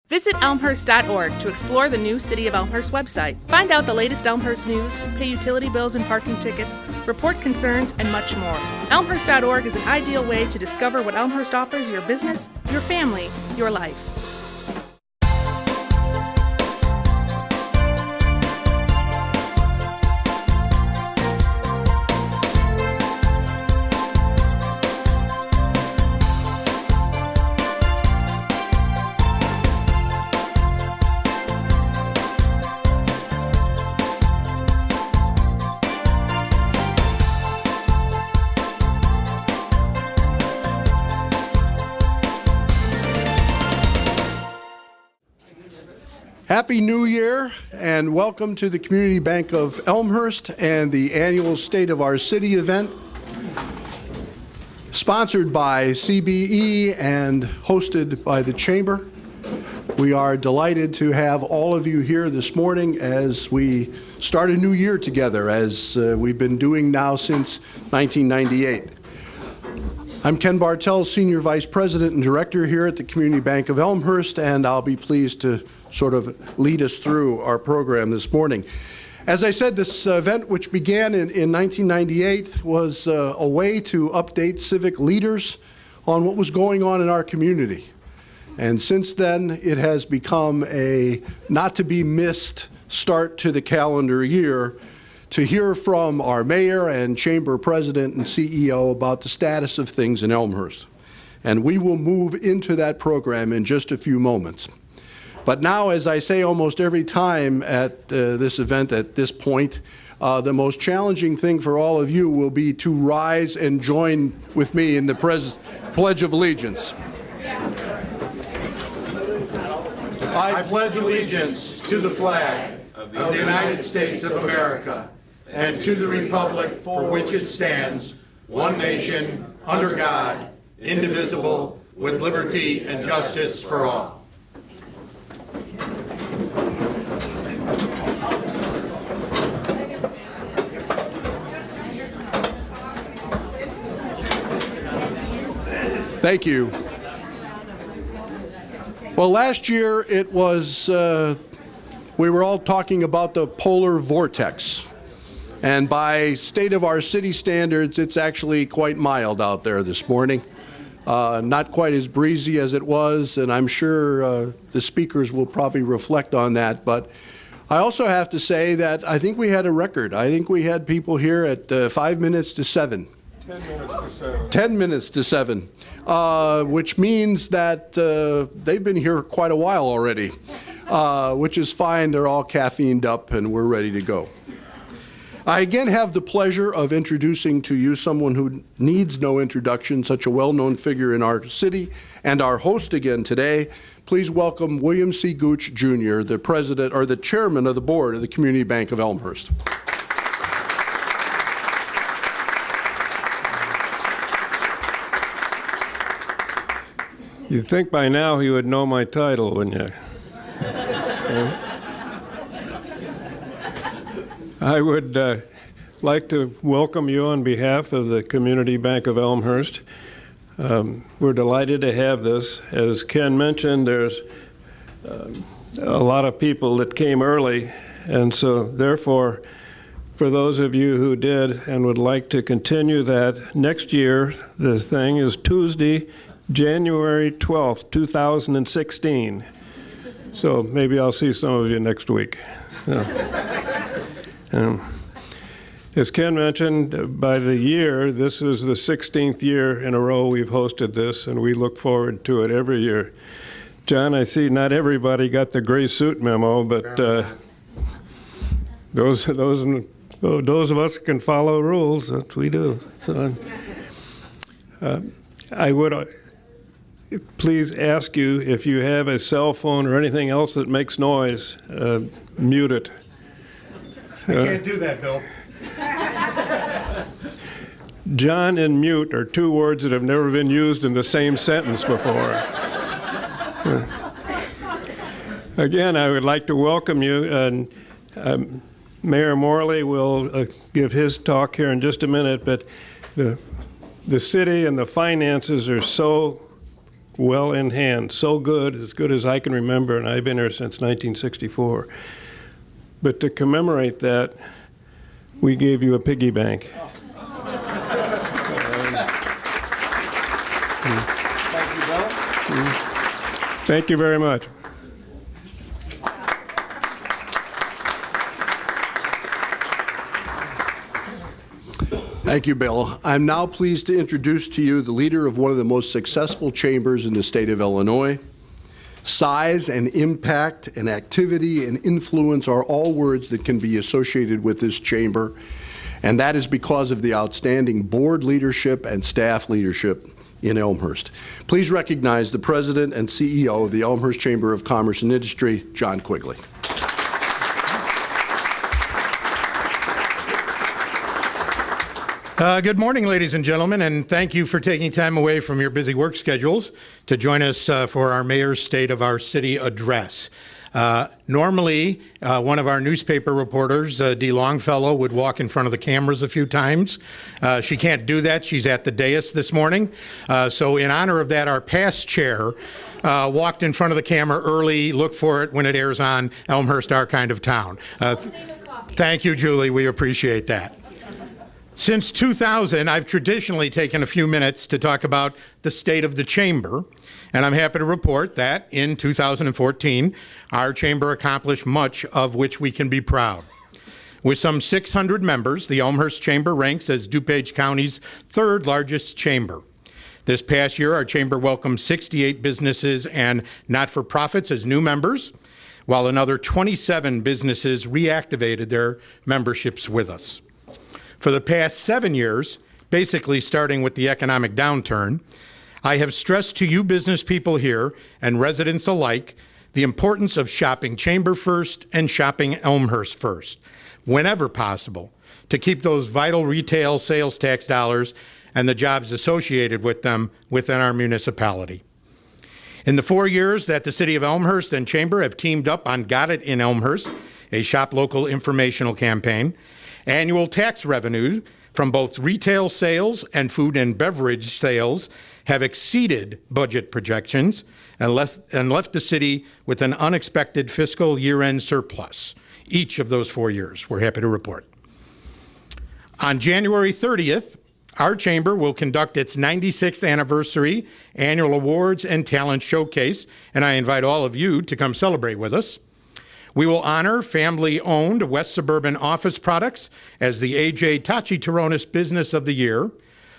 Visit elmhurst.org to explore the new City of Elmhurst website. Find out the latest Elmhurst news, pay utility bills and parking tickets, report concerns, and much more. Elmhurst.org is an ideal way to discover what Elmhurst offers your business, your family, your life. Happy New Year and welcome to the Community Bank of Elmhurst and the annual State of Our City event, sponsored by CBE and hosted by the Chamber. We are delighted to have all of you here this morning as we start a new year together, as we've been doing now since 1998. I'm Ken Bartell, Senior Vice President and Director here at the Community Bank of Elmhurst, and I'll be pleased to sort of lead us through our program this morning. As I said, this event, which began in 1998, was a way to update civic leaders on what was going on in our community. And since then, it has become a not-to-be-missed start to the calendar year to hear from our mayor and chamber president and CEO about the status of things in Elmhurst. And we will move into that program in just a few moments. But now, as I say almost every time at this event at this point, the most challenging thing for all of you will be to rise and join with me in the Pledge of Allegiance. I pledge allegiance to the flag of the United States of America and to the republic for which it stands, one nation, under God, indivisible, with liberty and justice for all. Thank you. Well, last year it was, we were all talking about the polar vortex. And by State of Our City standards, it's actually quite mild out there this morning. Not quite as breezy as it was, and I'm sure the speakers will probably reflect on that. But I also have to say that I think we had a record. I think we had people here at 5 minutes to 7. 10 minutes to 7. 10 minutes to 7, which means that they've been here quite a while already, which is fine. They're all caffeined up and we're ready to go. I again have the pleasure of introducing to you someone who needs no introduction, such a well-known figure in our city, and our host again today. Please welcome William C. Gooch, Jr., the president or the chairman of the board of the Community Bank of Elmhurst. You'd think by now he would know my title, wouldn't you? I would like to welcome you on behalf of the Community Bank of Elmhurst. We're delighted to have this. As Ken mentioned, there's a lot of people that came early, and so therefore, for those of you who did and would like to continue that, next year the thing is Tuesday, January 12th, 2016. So maybe I'll see some of you next week. As Ken mentioned, by the year, this is the 16th year in a row we've hosted this, and we look forward to it every year. John, I see not everybody got the gray suit memo, but those of us who can follow rules, that we do. So, I would please ask you, if you have a cell phone or anything else that makes noise, mute it. I can't do that, Bill. John and mute are two words that have never been used in the same sentence before. Again, I would like to welcome you, and Mayor Morley will give his talk here in just a minute, but the city and the finances are so well in hand, so good, as good as I can remember, and I've been here since 1964. But to commemorate that, we gave you a piggy bank. Thank you, Bill. Thank you very much. Thank you, Bill. I'm now pleased to introduce to you the leader of one of the most successful chambers in the state of Illinois. Size and impact and activity and influence are all words that can be associated with this chamber, and that is because of the outstanding board leadership and staff leadership in Elmhurst. Please recognize the President and CEO of the Elmhurst Chamber of Commerce and Industry, John Quigley. Good morning, ladies and gentlemen, and thank you for taking time away from your busy work schedules to join us for our Mayor's State of our City address. Normally, one of our newspaper reporters, Dee Longfellow, would walk in front of the cameras a few times. She can't do that. She's at the dais this morning. So in honor of that, our past chair walked in front of the camera early. Look for it when it airs on Elmhurst, Our Kind of Town. Thank you, Julie. We appreciate that. Since 2000, I've traditionally taken a few minutes to talk about the state of the chamber, and I'm happy to report that in 2014, our chamber accomplished much of which we can be proud. With some 600 members, the Elmhurst Chamber ranks as DuPage County's third largest chamber. This past year, our chamber welcomed 68 businesses and not-for-profits as new members, while another 27 businesses reactivated their memberships with us. For the past 7 years, basically starting with the economic downturn, I have stressed to you business people here and residents alike the importance of shopping Chamber first and shopping Elmhurst first, whenever possible, to keep those vital retail sales tax dollars and the jobs associated with them within our municipality. In the 4 years that the City of Elmhurst and Chamber have teamed up on Got It in Elmhurst, a shop local informational campaign, annual tax revenue from both retail sales and food and beverage sales have exceeded budget projections and left the city with an unexpected fiscal year-end surplus each of those 4 years, we're happy to report. On January 30th, our chamber will conduct its 96th anniversary annual awards and talent showcase, and I invite all of you to come celebrate with us. We will honor family-owned West Suburban Office Products as the A.J. Tachi-Toronis Business of the Year,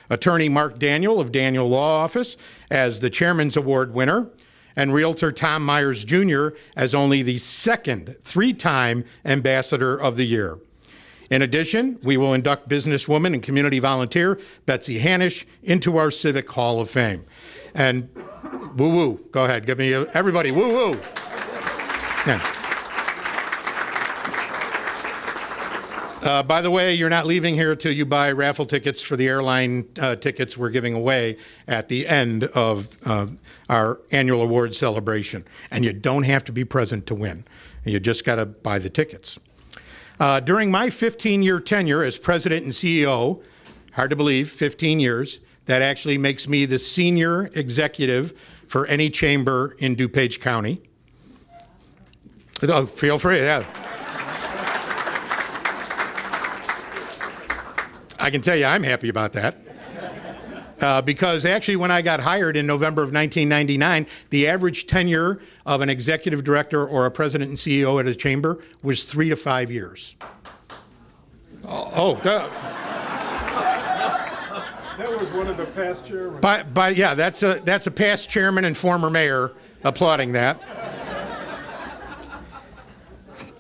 attorney Mark Daniel of Daniel Law Office as the Chairman's Award winner, and Realtor Tom Myers Jr. as only the second three-time Ambassador of the Year. In addition, we will induct businesswoman and community volunteer Betsy Hanisch into our Civic Hall of Fame. And woo-woo, go ahead, give me everybody woo-woo. Yeah. By the way, you're not leaving here till you buy raffle tickets for the airline tickets we're giving away at the end of our annual award celebration. And you don't have to be present to win. You just got to buy the tickets. During my 15-year tenure as president and CEO, hard to believe, 15 years, that actually makes me the senior executive for any chamber in DuPage County. Oh, feel free, yeah. I can tell you I'm happy about that. Because actually when I got hired in November of 1999, the average tenure of an executive director or a president and CEO at a chamber was 3 to 5 years. Oh, God. That was one of the past chairmen. Yeah, that's a past chairman and former mayor applauding that.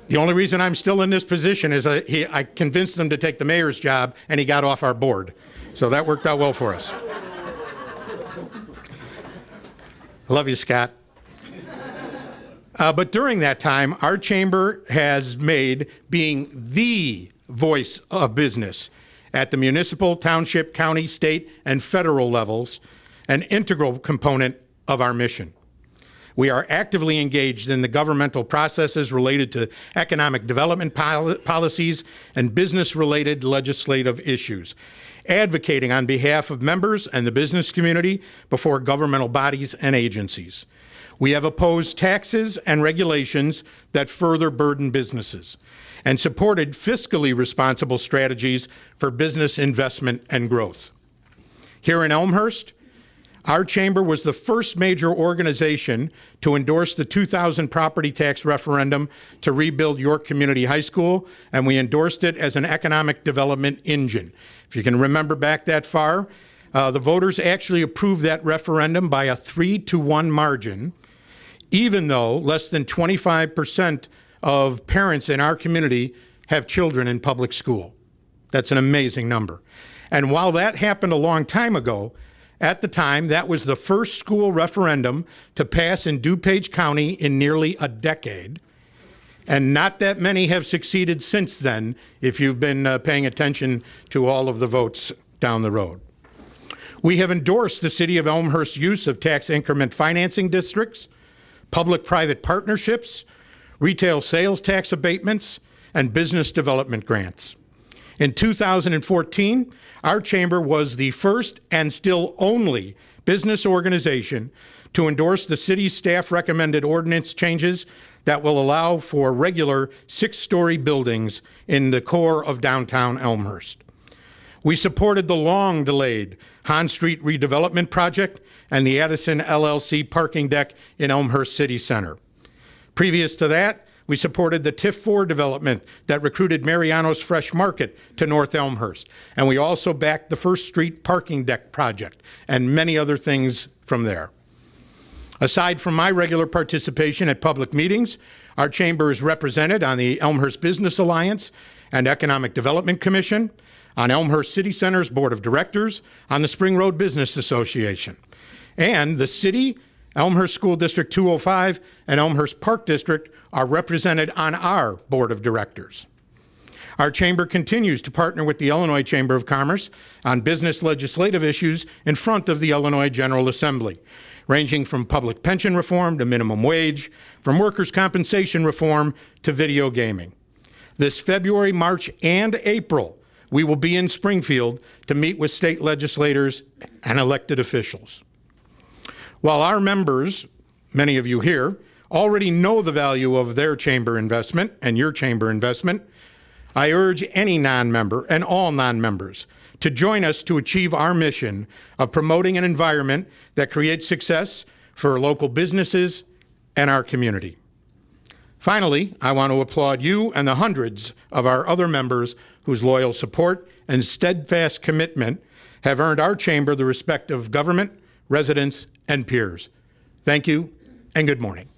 The only reason I'm still in this position is I convinced him to take the mayor's job, and he got off our board. So that worked out well for us. I love you, Scott. But during that time, our chamber has made being the voice of business at the municipal, township, county, state, and federal levels an integral component of our mission. We are actively engaged in the governmental processes related to economic development policies and business-related legislative issues. advocating on behalf of members and the business community before governmental bodies and agencies. We have opposed taxes and regulations that further burden businesses and supported fiscally responsible strategies for business investment and growth. Here in Elmhurst, our chamber was the first major organization to endorse the 2000 property tax referendum to rebuild York Community High School, and we endorsed it as an economic development engine. If you can remember back that far, the voters actually approved that referendum by a 3-1 margin, even though less than 25% of parents in our community have children in public school. That's an amazing number. And while that happened a long time ago, at the time, that was the first school referendum to pass in DuPage County in nearly a decade. And not that many have succeeded since then, if you've been paying attention to all of the votes down the road. We have endorsed the City of Elmhurst's use of tax increment financing districts, public-private partnerships, retail sales tax abatements, and business development grants. In 2014, our chamber was the first and still only business organization to endorse the city's staff recommended ordinance changes that will allow for regular 6-story buildings in the core of downtown Elmhurst. We supported the long-delayed Hahn Street redevelopment project and the Addison LLC parking deck in Elmhurst City Center. Previous to that, we supported the TIF 4 development that recruited Mariano's Fresh Market to North Elmhurst. And we also backed the First Street parking deck project and many other things from there. Aside from my regular participation at public meetings, our chamber is represented on the Elmhurst Business Alliance and Economic Development Commission, on Elmhurst City Center's Board of Directors, on the Spring Road Business Association. And the city, Elmhurst School District 205, and Elmhurst Park District are represented on our Board of Directors. Our chamber continues to partner with the Illinois Chamber of Commerce on business legislative issues in front of the Illinois General Assembly, ranging from public pension reform to minimum wage, from workers' compensation reform to video gaming. This February, March, and April, we will be in Springfield to meet with state legislators and elected officials. While our members, many of you here, already know the value of their chamber investment and your chamber investment, I urge any non-member and all non-members to join us to achieve our mission of promoting an environment that creates success for local businesses and our community. Finally, I want to applaud you and the hundreds of our other members whose loyal support and steadfast commitment have earned our chamber the respect of government, residents, and peers. Thank you, and good morning.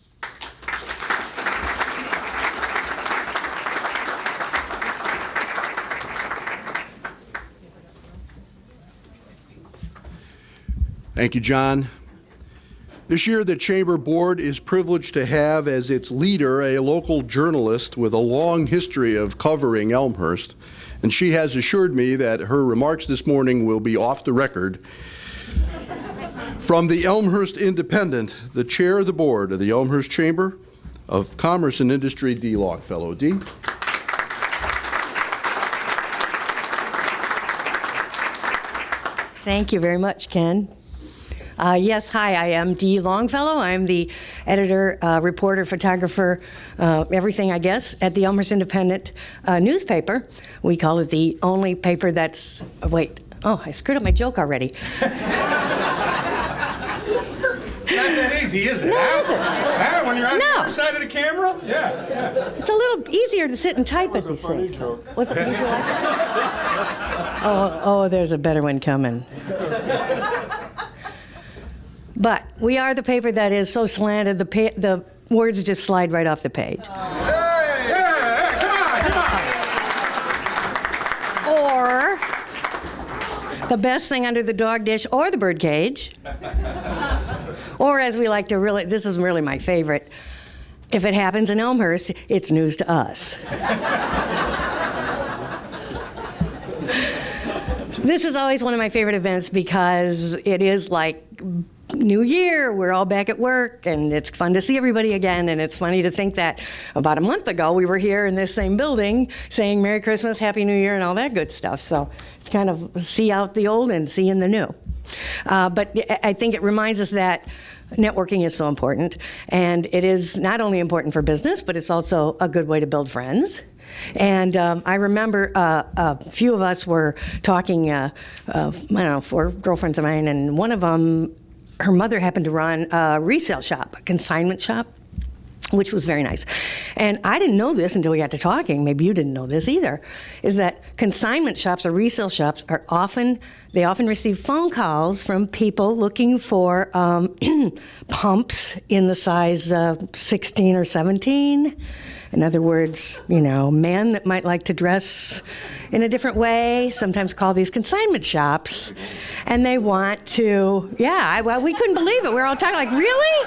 Thank you, John. This year, the Chamber Board is privileged to have as its leader a local journalist with a long history of covering Elmhurst, and she has assured me that her remarks this morning will be off the record. From the Elmhurst Independent, the chair of the board of the Elmhurst Chamber of Commerce and Industry, Dee Longfellow. Dee. Thank you very much, Ken. Yes, hi, I am Dee Longfellow. I'm the editor, reporter, photographer, everything, I guess, at the Elmhurst Independent newspaper. We call it the only paper that's, wait, oh, I screwed up my joke already. Not that easy, is it? No, is it? When you're on No. the other side of the camera? Yeah. It's a little easier to sit and type at these things. What's it, did you like it? Oh, there's a better one coming. But we are the paper that is so slanted, the words just slide right off the page. Hey, come on. Or the best thing under the dog dish or the bird cage. Or as we like to really, this is really my favorite, if it happens in Elmhurst, it's news to us. This is always one of my favorite events because it is like new year, we're all back at work, and it's fun to see everybody again. And it's funny to think that about a month ago, we were here in this same building saying Merry Christmas, Happy New Year, and all that good stuff. So it's kind of see out the old and see in the new. But I think it reminds us that networking is so important, and it is not only important for business, but it's also a good way to build friends. And I remember a few of us were talking, I don't know, 4 girlfriends of mine, and one of them, her mother happened to run a resale shop, a consignment shop, which was very nice. And I didn't know this until we got to talking, maybe you didn't know this either, is that consignment shops or resale shops are often receive phone calls from people looking for pumps in the size 16 or 17. In other words, men that might like to dress in a different way sometimes call these consignment shops, and they want to, we couldn't believe it. We were all talking like, really?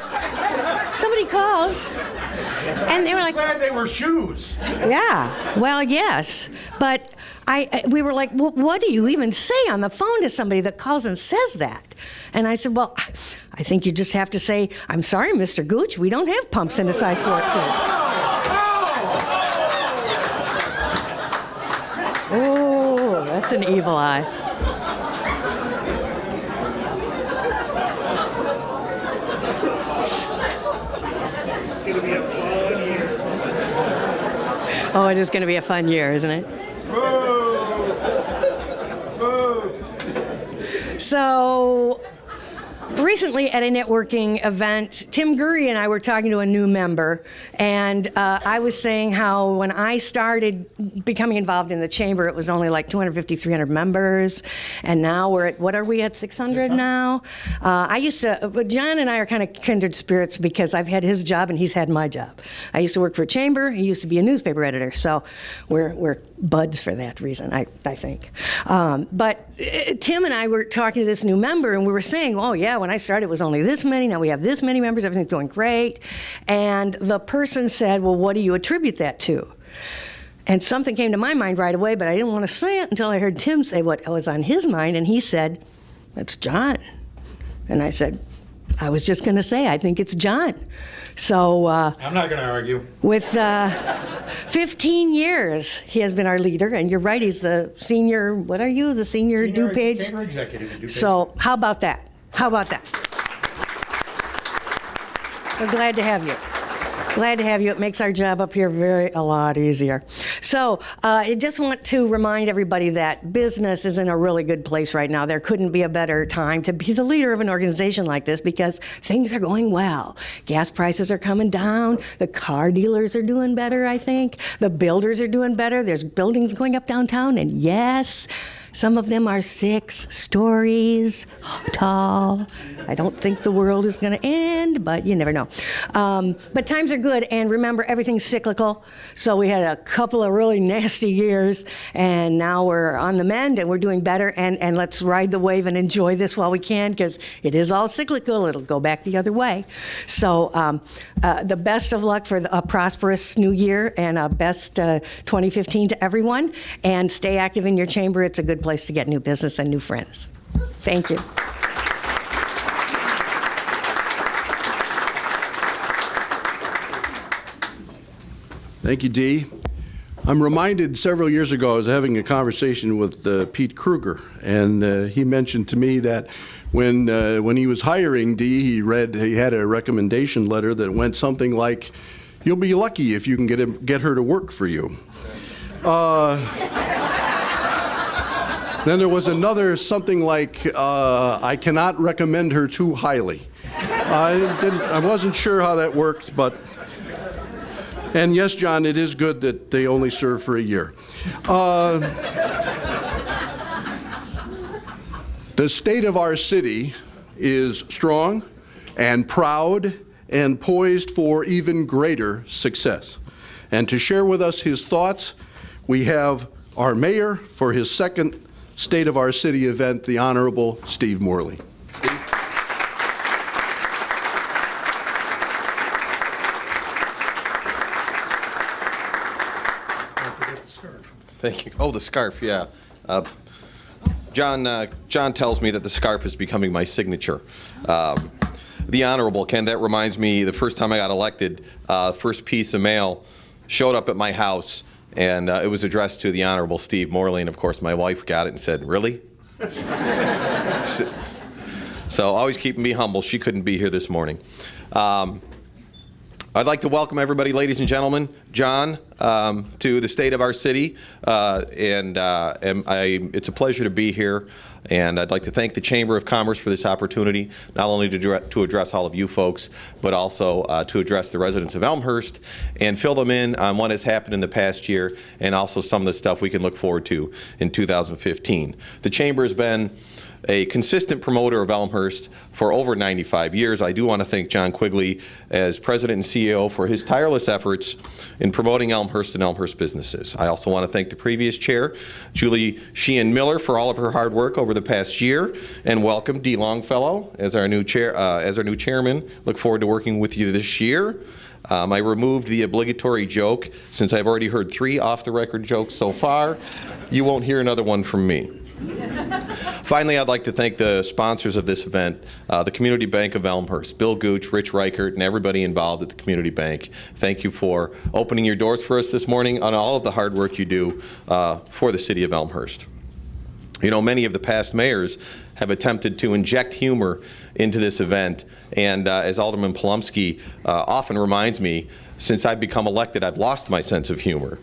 Somebody calls, and they were like, Glad they were shoes. yeah, well, yes, but we were like, well, what do you even say on the phone to somebody that calls and says that? And I said, well, I think you just have to say, I'm sorry, Mr. Gooch, we don't have pumps in a size 14. Oh, that's an evil eye. Oh, it is going to be a fun year, isn't it? So, recently at a networking event, Tim Gurry and I were talking to a new member, and I was saying how when I started becoming involved in the chamber, it was only like 250, 300 members, and now we're at, what are we at, 600 now? John and I are kind of kindred spirits because I've had his job and he's had my job. I used to work for a chamber, he used to be a newspaper editor, so we're buds for that reason, I think. But Tim and I were talking to this new member, and we were saying, oh yeah, when I started it was only this many, now we have this many members, everything's going great. And the person said, well, what do you attribute that to? And something came to my mind right away, but I didn't want to say it until I heard Tim say what was on his mind, and he said, it's John. And I said, I was just going to say, I think it's John. So I'm not going to argue. With 15 years, he has been our leader, and you're right, he's the senior, what are you, the senior DuPage? Chamber executive at DuPage. So how about that? How about that? We're glad to have you. Glad to have you. It makes our job up here a lot easier. So I just want to remind everybody that business is in a really good place right now. There couldn't be a better time to be the leader of an organization like this because things are going well. Gas prices are coming down. The car dealers are doing better, I think. The builders are doing better. There's buildings going up downtown, and yes, some of them are 6 stories tall. I don't think the world is going to end, but you never know. But times are good, and remember, everything's cyclical. So we had a couple of really nasty years, and now we're on the mend, and we're doing better, and let's ride the wave and enjoy this while we can, because it is all cyclical. It'll go back the other way. So the best of luck for a prosperous new year, and a best 2015 to everyone, and stay active in your chamber. It's a good place to get new business and new friends. Thank you. Thank you, Dee. I'm reminded several years ago I was having a conversation with Pete Kruger, and he mentioned to me that when he was hiring Dee, he had a recommendation letter that went something like, "You'll be lucky if you can get her to work for you." Then there was another something like, "I cannot recommend her too highly." I wasn't sure how that worked, but. And yes, John, it is good that they only serve for a year. The state of our city is strong and proud and poised for even greater success. And to share with us his thoughts, we have our mayor for his second State of Our City event, the Honorable Steve Morley. Thank you. Oh, the scarf, yeah. John tells me that the scarf is becoming my signature. The Honorable, Ken, that reminds me, the first time I got elected, first piece of mail showed up at my house, and it was addressed to the Honorable Steve Morley, and of course my wife got it and said, "Really?" So always keeping me humble. She couldn't be here this morning. I'd like to welcome everybody, ladies and gentlemen, John, to the state of our city, it's a pleasure to be here, and I'd like to thank the Chamber of Commerce for this opportunity, not only to address all of you folks, but also to address the residents of Elmhurst and fill them in on what has happened in the past year and also some of the stuff we can look forward to in 2015. The Chamber has been a consistent promoter of Elmhurst for over 95 years. I do want to thank John Quigley as President and CEO for his tireless efforts in promoting Elmhurst and Elmhurst businesses. I also want to thank the previous chair, Julie Sheehan Miller, for all of her hard work over the past year, and welcome Dee Longfellow as our new chairman. Look forward to working with you this year. I removed the obligatory joke since I've already heard 3 off-the-record jokes so far. You won't hear another one from me. Finally, I'd like to thank the sponsors of this event, the Community Bank of Elmhurst, Bill Gooch, Rich Reichert, and everybody involved at the Community Bank. Thank you for opening your doors for us this morning on all of the hard work you do for the city of Elmhurst. You know, many of the past mayors have attempted to inject humor into this event, and as Alderman Polumsky often reminds me, since I've become elected, I've lost my sense of humor.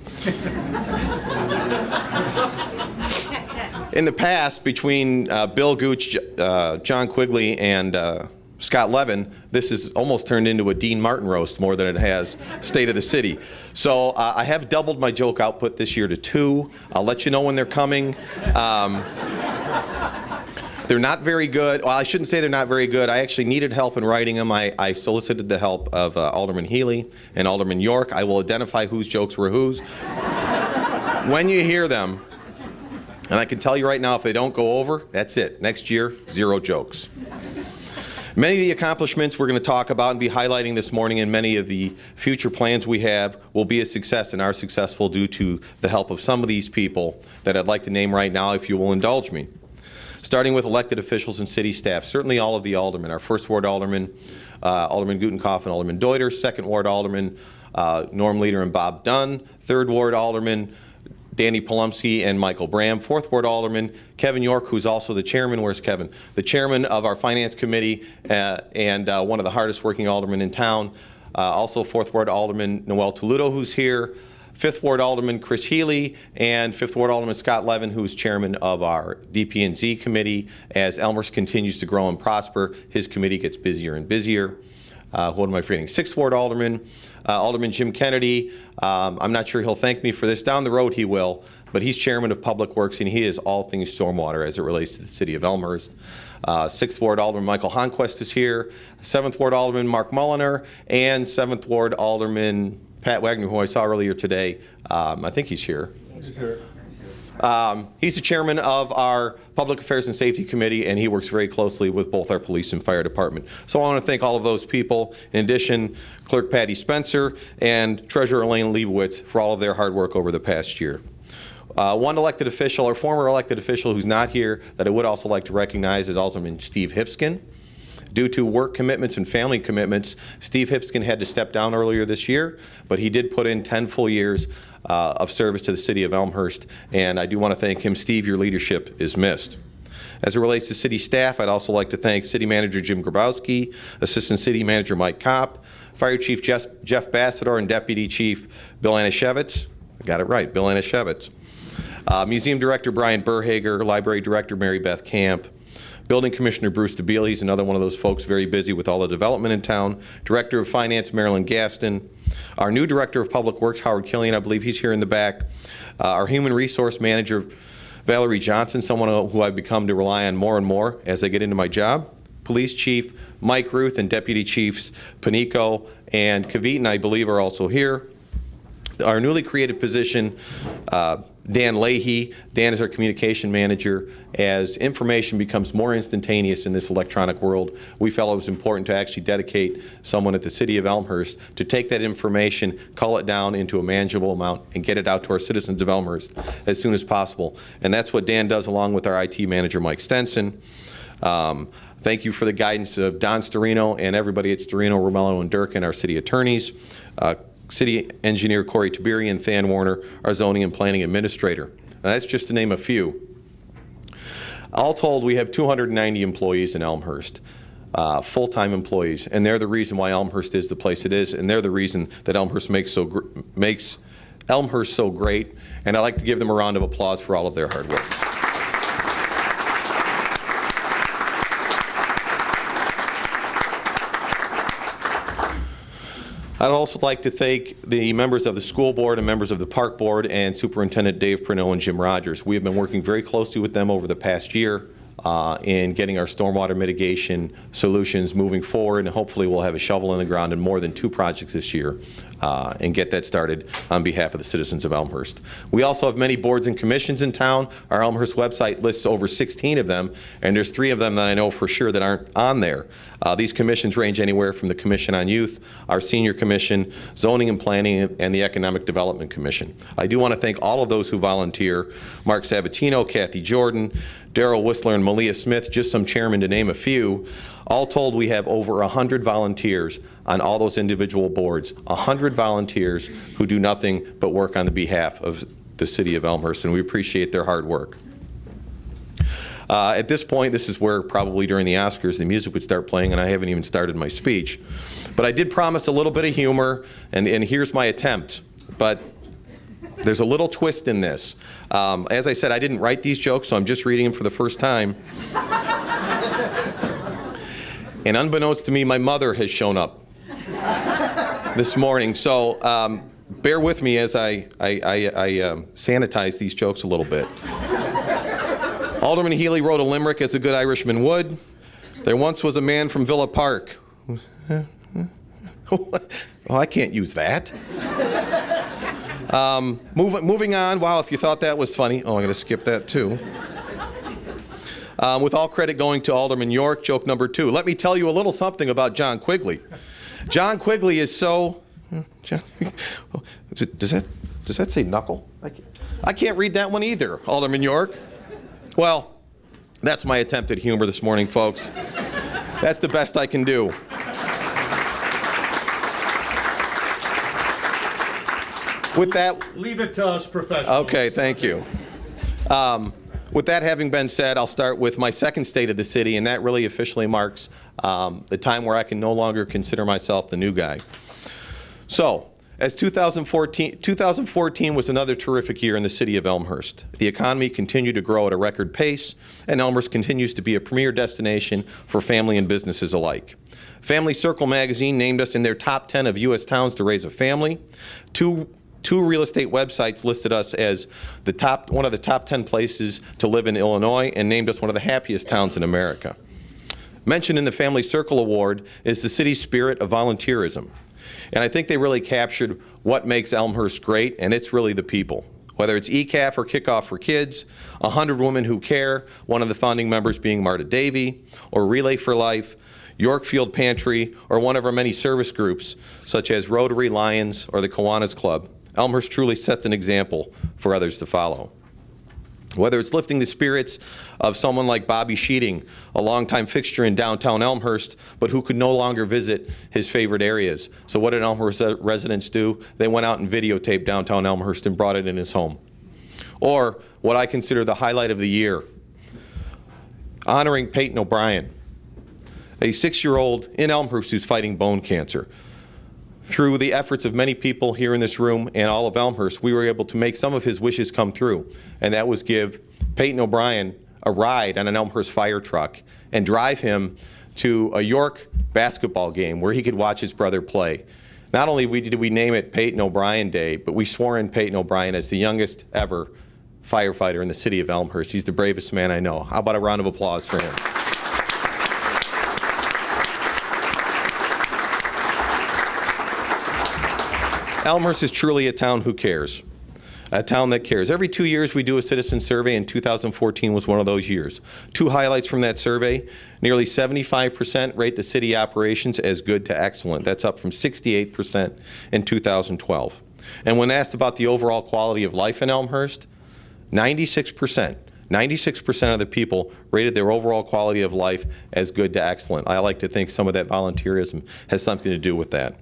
In the past, between Bill Gooch, John Quigley, and Scott Levin, this has almost turned into a Dean Martin roast more than it has State of the City. So I have doubled my joke output this year to 2. I'll let you know when they're coming. They're not very good. Well, I shouldn't say they're not very good. I actually needed help in writing them. I solicited the help of Alderman Healy and Alderman York. I will identify whose jokes were whose. When you hear them, and I can tell you right now, if they don't go over, that's it. Next year, 0 jokes. Many of the accomplishments we're going to talk about and be highlighting this morning, and many of the future plans we have will be a success and are successful due to the help of some of these people that I'd like to name right now, if you will indulge me. Starting with elected officials and city staff, certainly all of the aldermen. Our 1st Ward Alderman, Alderman Gutenkoff and Alderman Deuter, 2nd Ward Alderman, Norm Leader and Bob Dunn, 3rd Ward Alderman, Danny Polumsky and Michael Bram, 4th Ward Alderman, Kevin York, who's also the chairman. Where's Kevin? The chairman of our Finance Committee and one of the hardest working aldermen in town. Also 4th Ward Alderman Noel Toludo, who's here. 5th Ward Alderman Chris Healy and 5th Ward Alderman Scott Levin, who's chairman of our DP&Z committee. As Elmhurst continues to grow and prosper, his committee gets busier and busier. What am I forgetting? 6th Ward Alderman, Alderman Jim Kennedy. I'm not sure he'll thank me for this. Down the road he will, but he's chairman of Public Works, and he is all things stormwater as it relates to the city of Elmhurst. 6th Ward Alderman Michael Honquist is here. 7th Ward Alderman Mark Mulliner, and 7th Ward Alderman Pat Wagner, who I saw earlier today. I think he's here. He's here. He's the chairman of our Public Affairs and Safety Committee, and he works very closely with both our police and fire department. So I want to thank all of those people. In addition, Clerk Patty Spencer and Treasurer Elaine Leibowitz for all of their hard work over the past year. One elected official, or former elected official who's not here that I would also like to recognize is Alderman Steve Hipskin. Due to work commitments and family commitments, Steve Hipskin had to step down earlier this year, but he did put in 10 full years of service to the city of Elmhurst, and I do want to thank him. Steve, your leadership is missed. As it relates to city staff, I'd also like to thank City Manager Jim Grabowski, Assistant City Manager Mike Kopp, Fire Chief Jeff Bassador, and Deputy Chief Bill Anashevitz. I got it right, Bill Anashevitz. Museum Director Brian Burhager, Library Director Mary Beth Camp, Building Commissioner Bruce DeBeale, he's another one of those folks very busy with all the development in town. Director of Finance Marilyn Gaston. Our new Director of Public Works, Howard Killian, I believe he's here in the back. Our Human Resource Manager, Valerie Johnson, someone who I've become to rely on more and more as I get into my job. Police Chief Mike Ruth and Deputy Chiefs Panico and Kavit, I believe, are also here. Our newly created position, Dan Leahy. Dan is our communication manager. As information becomes more instantaneous in this electronic world, we felt it was important to actually dedicate someone at the City of Elmhurst to take that information, cull it down into a manageable amount, and get it out to our citizens of Elmhurst as soon as possible. And that's what Dan does along with our IT manager, Mike Stenson. Thank you for the guidance of Don Storino and everybody at Storino, Romello, and Durkin, our city attorneys. City engineer Corey Tiberi and Than Warner, our zoning and planning administrator. Now, that's just to name a few. All told, we have 290 employees in Elmhurst, full-time employees, and they're the reason why Elmhurst is the place it is, and they're the reason that Elmhurst makes Elmhurst so great, and I'd like to give them a round of applause for all of their hard work. I'd also like to thank the members of the school board and members of the park board and Superintendent Dave Pernot and Jim Rogers. We have been working very closely with them over the past year in getting our stormwater mitigation solutions moving forward, and hopefully we'll have a shovel in the ground in more than 2 projects this year and get that started on behalf of the citizens of Elmhurst. We also have many boards and commissions in town. Our Elmhurst website lists over 16 of them, and there's 3 of them that I know for sure that aren't on there. These commissions range anywhere from the Commission on Youth, our Senior Commission, Zoning and Planning, and the Economic Development Commission. I do want to thank all of those who volunteer: Mark Sabatino, Kathy Jordan, Daryl Whistler, and Malia Smith, just some chairmen to name a few. All told, we have over 100 volunteers on all those individual boards, 100 volunteers who do nothing but work on the behalf of the city of Elmhurst, and we appreciate their hard work. At this point, this is where probably during the Oscars the music would start playing, and I haven't even started my speech. But I did promise a little bit of humor, and here's my attempt. But there's a little twist in this. As I said, I didn't write these jokes, so I'm just reading them for the first time. And unbeknownst to me, my mother has shown up this morning. So bear with me as I sanitize these jokes a little bit. Alderman Healy wrote a limerick as a good Irishman would. There once was a man from Villa Park. Oh, I can't use that. Moving on. Wow, if you thought that was funny. Oh, I'm going to skip that too. With all credit going to Alderman York, joke number 2. Let me tell you a little something about John Quigley. John Quigley is so... Does that say knuckle? I can't read that one either, Alderman York. Well, that's my attempt at humor this morning, folks. That's the best I can do. With that... Leave it to us professionals. Okay, thank you. With that having been said, I'll start with my second state of the city, and that really officially marks the time where I can no longer consider myself the new guy. So, as 2014 was another terrific year in the city of Elmhurst. The economy continued to grow at a record pace, and Elmhurst continues to be a premier destination for family and businesses alike. Family Circle magazine named us in their top 10 of U.S. towns to raise a family. Two real estate websites listed us as one of the top 10 places to live in Illinois and named us one of the happiest towns in America. Mentioned in the Family Circle Award is the city's spirit of volunteerism. And I think they really captured what makes Elmhurst great, and it's really the people. Whether it's ECAF or Kickoff for Kids, 100 Women Who Care, one of the founding members being Marta Davey, or Relay for Life, Yorkfield Pantry, or one of our many service groups, such as Rotary, Lions, or the Kiwanis Club, Elmhurst truly sets an example for others to follow. Whether it's lifting the spirits of someone like Bobby Sheeting, a longtime fixture in downtown Elmhurst, but who could no longer visit his favorite areas. So what did Elmhurst residents do? They went out and videotaped downtown Elmhurst and brought it in his home. Or what I consider the highlight of the year, honoring Peyton O'Brien, a 6-year-old in Elmhurst who's fighting bone cancer. Through the efforts of many people here in this room and all of Elmhurst, we were able to make some of his wishes come through, and that was give Peyton O'Brien a ride on an Elmhurst fire truck and drive him to a York basketball game where he could watch his brother play. Not only did we name it Peyton O'Brien Day, but we swore in Peyton O'Brien as the youngest ever firefighter in the city of Elmhurst. He's the bravest man I know. How about a round of applause for him? Elmhurst is truly a town who cares. A town that cares. Every 2 years we do a citizen survey, and 2014 was one of those years. Two highlights from that survey: nearly 75% rate the city operations as good to excellent. That's up from 68% in 2012. And when asked about the overall quality of life in Elmhurst, 96% of the people rated their overall quality of life as good to excellent. I like to think some of that volunteerism has something to do with that.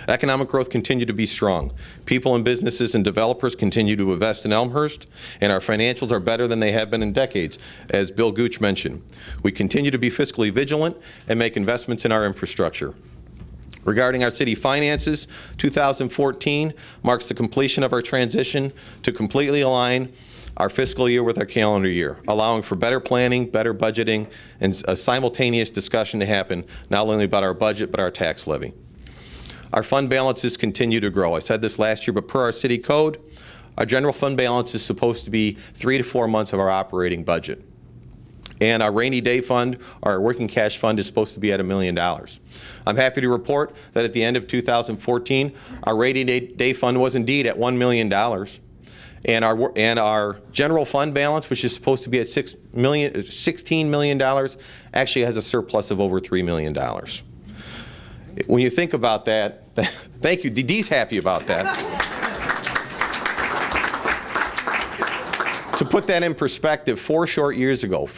Economic growth continued to be strong. People and businesses and developers continue to invest in Elmhurst, and our financials are better than they have been in decades, as Bill Gooch mentioned. We continue to be fiscally vigilant and make investments in our infrastructure. Regarding our city finances, 2014 marks the completion of our transition to completely align our fiscal year with our calendar year, allowing for better planning, better budgeting, and a simultaneous discussion to happen not only about our budget but our tax levy. Our fund balances continue to grow. I said this last year, but per our city code, our general fund balance is supposed to be 3 to 4 months of our operating budget. And our rainy day fund, our working cash fund, is supposed to be at $1 million. I'm happy to report that at the end of 2014, our rainy day fund was indeed at $1 million. And our general fund balance, which is supposed to be at $16 million, actually has a surplus of over $3 million. When you think about that, thank you, Dee's happy about that. To put that in perspective, 4 short years ago,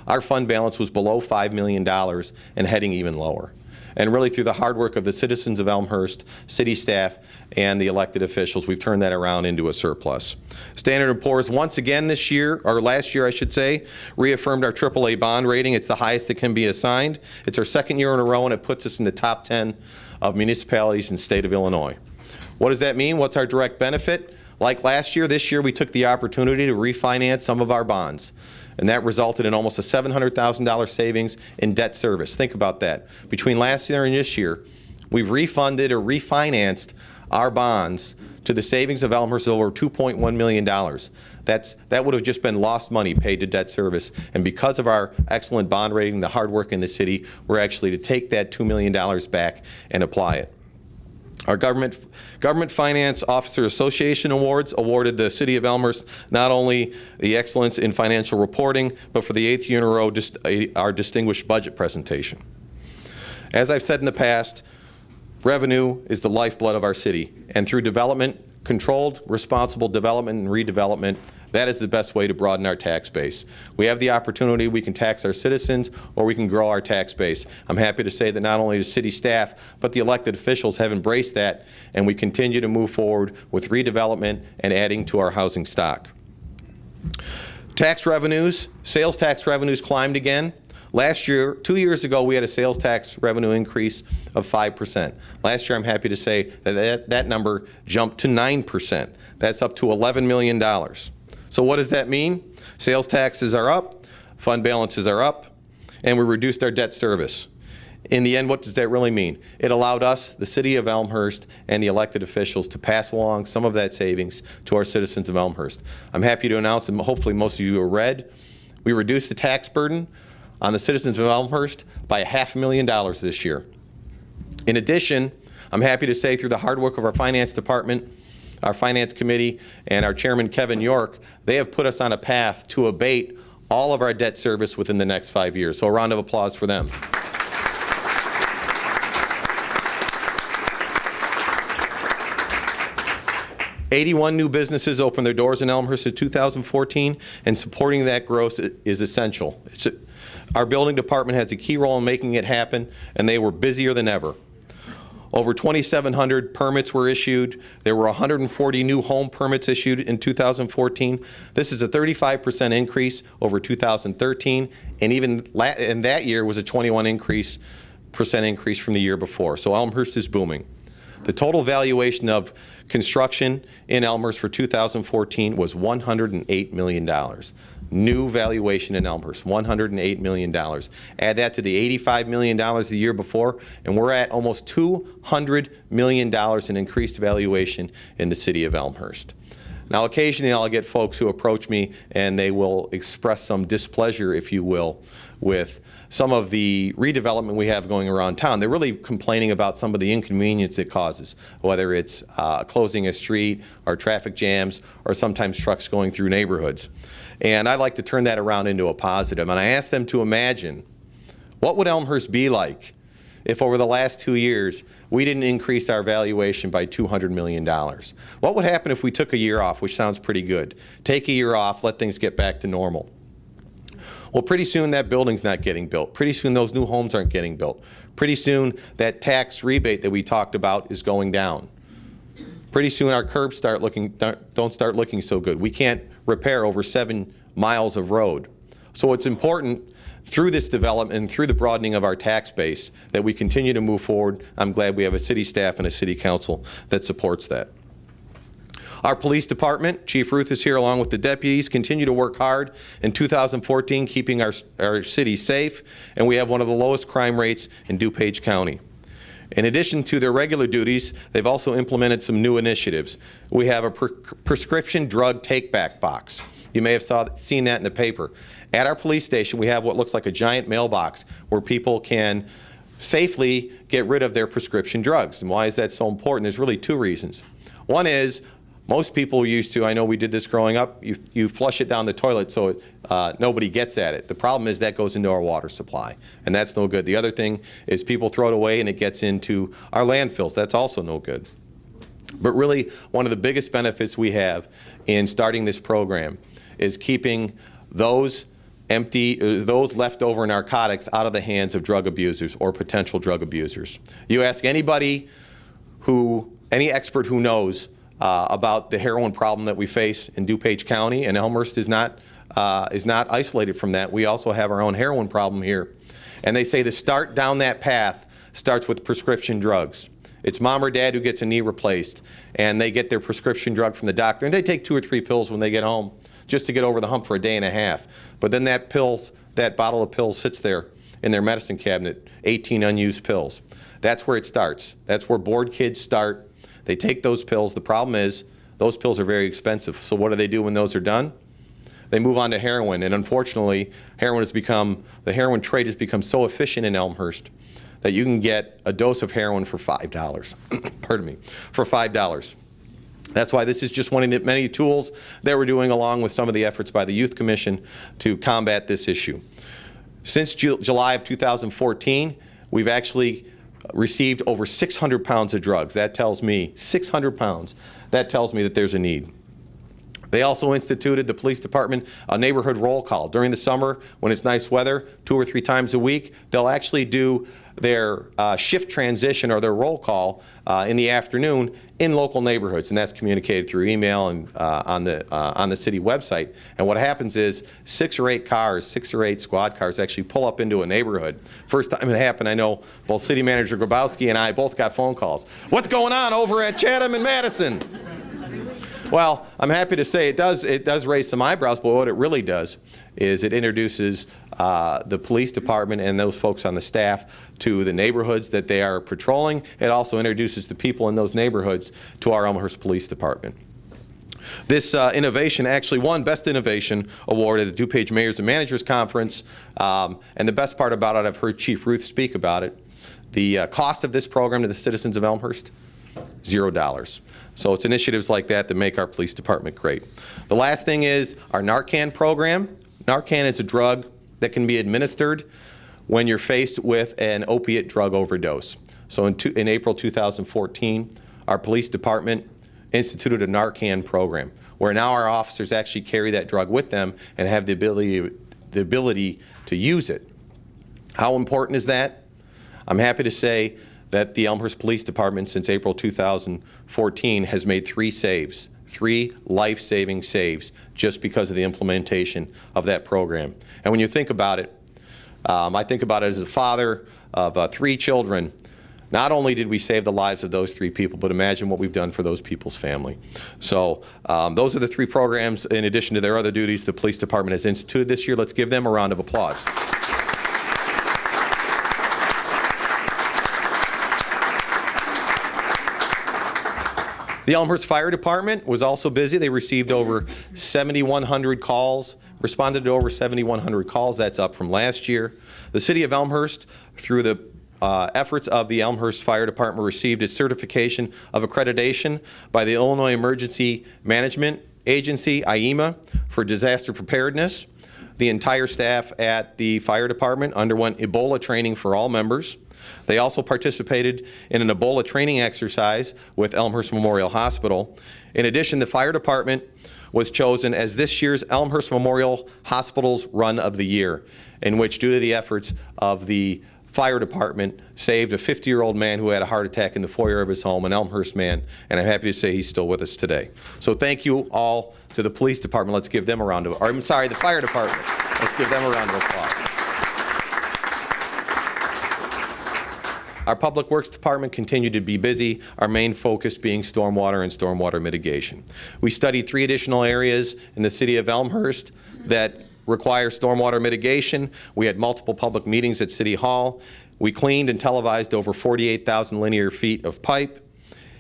our fund balance was below $5 million and heading even lower. And really, through the hard work of the citizens of Elmhurst, city staff, and the elected officials, we've turned that around into a surplus. Standard & Poor's once again this year, or last year I should say, reaffirmed our AAA bond rating. It's the highest that can be assigned. It's our second year in a row, and it puts us in the top 10 of municipalities in the state of Illinois. What does that mean? What's our direct benefit? Like last year, this year we took the opportunity to refinance some of our bonds. And that resulted in almost a $700,000 savings in debt service. Think about that. Between last year and this year, we've refunded or refinanced our bonds to the savings of Elmhurst over $2.1 million. That would have just been lost money paid to debt service. And because of our excellent bond rating, the hard work in the city, we're actually to take that $2 million back and apply it. Our Government Finance Officer Association Awards awarded the City of Elmhurst not only the excellence in financial reporting, but for the 8th year in a row, our distinguished budget presentation. As I've said in the past, revenue is the lifeblood of our city, and through development, controlled, responsible development and redevelopment, that is the best way to broaden our tax base. We have the opportunity, we can tax our citizens, or we can grow our tax base. I'm happy to say that not only the city staff, but the elected officials have embraced that, and we continue to move forward with redevelopment and adding to our housing stock. Tax revenues, sales tax revenues climbed again. Last year, 2 years ago, we had a sales tax revenue increase of 5%. Last year, I'm happy to say that number jumped to 9%. That's up to $11 million. So what does that mean? Sales taxes are up, fund balances are up, and we reduced our debt service. In the end, what does that really mean? It allowed us, the city of Elmhurst, and the elected officials to pass along some of that savings to our citizens of Elmhurst. I'm happy to announce, and hopefully most of you have read, we reduced the tax burden on the citizens of Elmhurst by $500,000 this year. In addition, I'm happy to say through the hard work of our finance department, our finance committee, and our chairman, Kevin York, they have put us on a path to abate all of our debt service within the next 5 years. So a round of applause for them. "81 new businesses opened their doors in Elmhurst in 2014, and supporting that growth is essential. Our building department has a key role in making it happen, and they were busier than ever. Over 2,700 permits were issued. There were 140 new home permits issued in 2014. This is a 35% increase over 2013, and even in that year was a 21% increase from the year before. So Elmhurst is booming. The total valuation of construction in Elmhurst for 2014 was $108 million. New valuation in Elmhurst, $108 million. Add that to the $85 million the year before, and we're at almost $200 million in increased valuation in the city of Elmhurst. Now, occasionally I'll get folks who approach me and they will express some displeasure, if you will, with some of the redevelopment we have going around town. They're really complaining about some of the inconvenience it causes, whether it's closing a street or traffic jams or sometimes trucks going through neighborhoods. And I like to turn that around into a positive. And I ask them to imagine, what would Elmhurst be like if over the last 2 years we didn't increase our valuation by $200 million? What would happen if we took a year off, which sounds pretty good? Take a year off, let things get back to normal. Well, pretty soon that building's not getting built. Pretty soon those new homes aren't getting built. Pretty soon that tax rebate that we talked about is going down. Pretty soon our curbs don't start looking so good. We can't repair over 7 miles of road. So it's important through this development and through the broadening of our tax base that we continue to move forward. I'm glad we have a city staff and a city council that supports that. Our police department, Chief Ruth is here along with the deputies, continue to work hard in 2014 keeping our city safe, and we have one of the lowest crime rates in DuPage County. In addition to their regular duties, they've also implemented some new initiatives. We have a prescription drug take-back box. You may have seen that in the paper. At our police station, we have what looks like a giant mailbox where people can safely get rid of their prescription drugs. And why is that so important? There's really 2 reasons. One is, most people used to, I know we did this growing up, you flush it down the toilet so nobody gets at it. The problem is that goes into our water supply, and that's no good. The other thing is people throw it away and it gets into our landfills. That's also no good. But really, one of the biggest benefits we have in starting this program is keeping those leftover narcotics out of the hands of drug abusers or potential drug abusers. You ask anybody any expert who knows about the heroin problem that we face in DuPage County, and Elmhurst is not isolated from that. We also have our own heroin problem here. And they say the start down that path starts with prescription drugs. It's mom or dad who gets a knee replaced, and they get their prescription drug from the doctor, and they take 2 or 3 pills when they get home just to get over the hump for a day and a half. But then that bottle of pills sits there in their medicine cabinet, 18 unused pills. That's where it starts. That's where bored kids start. They take those pills. The problem is those pills are very expensive. So what do they do when those are done? They move on to heroin. And unfortunately, the heroin trade has become so efficient in Elmhurst that you can get a dose of heroin for $5. Pardon me, for $5. That's why this is just one of the many tools that we're doing along with some of the efforts by the Youth Commission to combat this issue. Since July of 2014, we've actually received over 600 pounds of drugs. That tells me, 600 pounds, that tells me that there's a need. They also instituted, the police department, a neighborhood roll call. During the summer, when it's nice weather, 2 or 3 times a week, they'll actually do their shift transition or their roll call in the afternoon in local neighborhoods, and that's communicated through email and on the city website. And what happens is 6 or 8 cars, 6 or 8 squad cars actually pull up into a neighborhood. First time it happened, I know both City Manager Grabowski and I both got phone calls. What's going on over at Chatham and Madison? Well, I'm happy to say it does raise some eyebrows, but what it really does is it introduces the police department and those folks on the staff to the neighborhoods that they are patrolling. It also introduces the people in those neighborhoods to our Elmhurst Police Department. This innovation actually won Best Innovation Award at the DuPage Mayors and Managers Conference, and the best part about it, I've heard Chief Ruth speak about it, the cost of this program to the citizens of Elmhurst, $0. So it's initiatives like that that make our police department great. The last thing is our Narcan program. Narcan is a drug that can be administered when you're faced with an opiate drug overdose. So in April 2014, our police department instituted a Narcan program where now our officers actually carry that drug with them and have the ability to use it. How important is that? I'm happy to say that the Elmhurst Police Department since April 2014 has made 3 saves, 3 life-saving saves just because of the implementation of that program. And when you think about it, I think about it as a father of 3 children. Not only did we save the lives of those 3 people, but imagine what we've done for those people's family. So those are the 3 programs, in addition to their other duties, the police department has instituted this year. Let's give them a round of applause. The Elmhurst Fire Department was also busy. They received over 7,100 calls, responded to over 7,100 calls. That's up from last year. The City of Elmhurst, through the efforts of the Elmhurst Fire Department, received its certification of accreditation by the Illinois Emergency Management Agency, IEMA, for disaster preparedness. The entire staff at the fire department underwent Ebola training for all members. They also participated in an Ebola training exercise with Elmhurst Memorial Hospital. In addition, the fire department was chosen as this year's Elmhurst Memorial Hospital's Run of the Year, in which, due to the efforts of the fire department, saved a 50-year-old man who had a heart attack in the foyer of his home, an Elmhurst man, and I'm happy to say he's still with us today. So thank you all to the police department. Let's give them a round of, or I'm sorry, the fire department. Let's give them a round of applause. Our Public Works Department continued to be busy, our main focus being stormwater and stormwater mitigation. We studied 3 additional areas in the city of Elmhurst that require stormwater mitigation. We had multiple public meetings at City Hall. We cleaned and televised over 48,000 linear feet of pipe,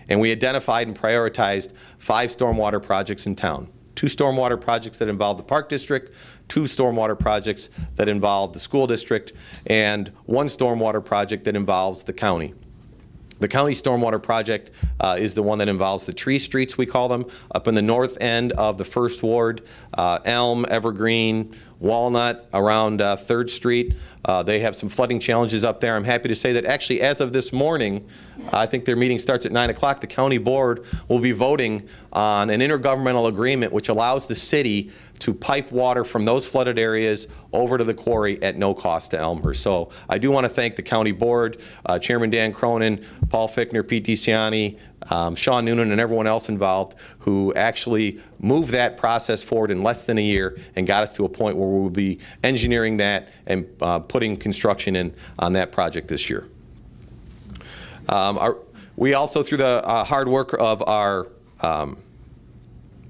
and we identified and prioritized 5 stormwater projects in town. 2 stormwater projects that involve the Park District, 2 stormwater projects that involve the school district, and 1 stormwater project that involves the county. The county stormwater project is the one that involves the tree streets, we call them, up in the north end of the First Ward, Elm, Evergreen, Walnut, around 3rd Street. They have some flooding challenges up there. I'm happy to say that actually as of this morning, I think their meeting starts at 9 o'clock, the county board will be voting on an intergovernmental agreement which allows the city to pipe water from those flooded areas over to the quarry at no cost to Elmhurst. So I do want to thank the county board, Chairman Dan Cronin, Paul Fickner, Pete DeCiani, Sean Noonan, and everyone else involved who actually moved that process forward in less than a year and got us to a point where we will be engineering that and putting construction in on that project this year. We also, through the hard work of our